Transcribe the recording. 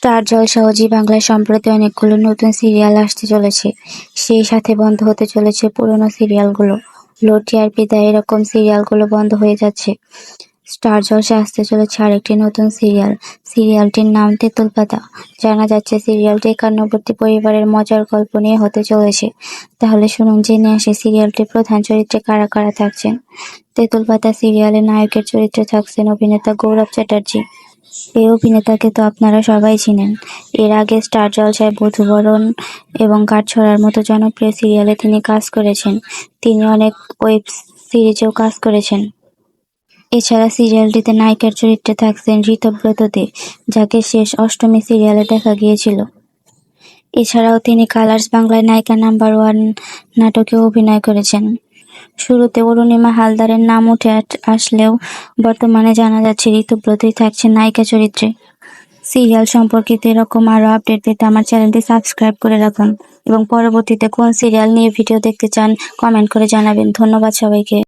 Star জলসা ও জি বাংলায় সম্প্রতি অনেকগুলো নতুন সিরিয়াল আসতে চলেছে। সেই সাথে বন্ধ হতে চলেছে পুরনো সিরিয়ালগুলো। লো টিআরপিতে এরকম সিরিয়ালগুলো বন্ধ হয়ে যাচ্ছে। স্টার জলসায় আসতে চলেছে আরেকটি নতুন সিরিয়াল। সিরিয়ালটির নাম তেঁতুল পাতা। জানা যাচ্ছে সিরিয়ালটি একান্নবর্তী পরিবারের মজার গল্প নিয়ে হতে চলেছে। তাহলে শুনুন জেনে আসি সিরিয়ালটির প্রধান চরিত্রে কারা কারা থাকছেন। তেঁতুল পাতা সিরিয়ালে নায়কের চরিত্রে থাকছেন অভিনেতা গৌরব চ্যাটার্জি। এই অভিনেতাকে তো আপনারা সবাই চিনেন। এর আগে স্টার জলসায় বধূবরণ এবং কাঠছড়ার মতো জনপ্রিয় সিরিয়ালে তিনি কাজ করেছেন। তিনি অনেক ওয়েব সিরিজেও কাজ করেছেন। এছাড়া সিরিয়ালটিতে নায়িকার চরিত্রে থাকছেন ঋতব্রত দে, যাকে শেষ অষ্টমী সিরিয়ালে দেখা গিয়েছিল। এছাড়াও তিনি কালার্স বাংলায় নায়িকা নাম্বার 1 নাটকেও অভিনয় করেছেন। শুরুতে অরুণিমা হালদারের নাম উঠে আসলেও বর্তমানে জানা যাচ্ছে ঋতব্রতই থাকছেন নায়িকা চরিত্রে। সিরিয়াল সম্পর্কিত এরকম আরও আপডেট পেতে আমার চ্যানেলটি সাবস্ক্রাইব করে রাখুন এবং পরবর্তীতে কোন সিরিয়াল নিয়ে ভিডিও দেখতে চান কমেন্ট করে জানাবেন। ধন্যবাদ সবাইকে।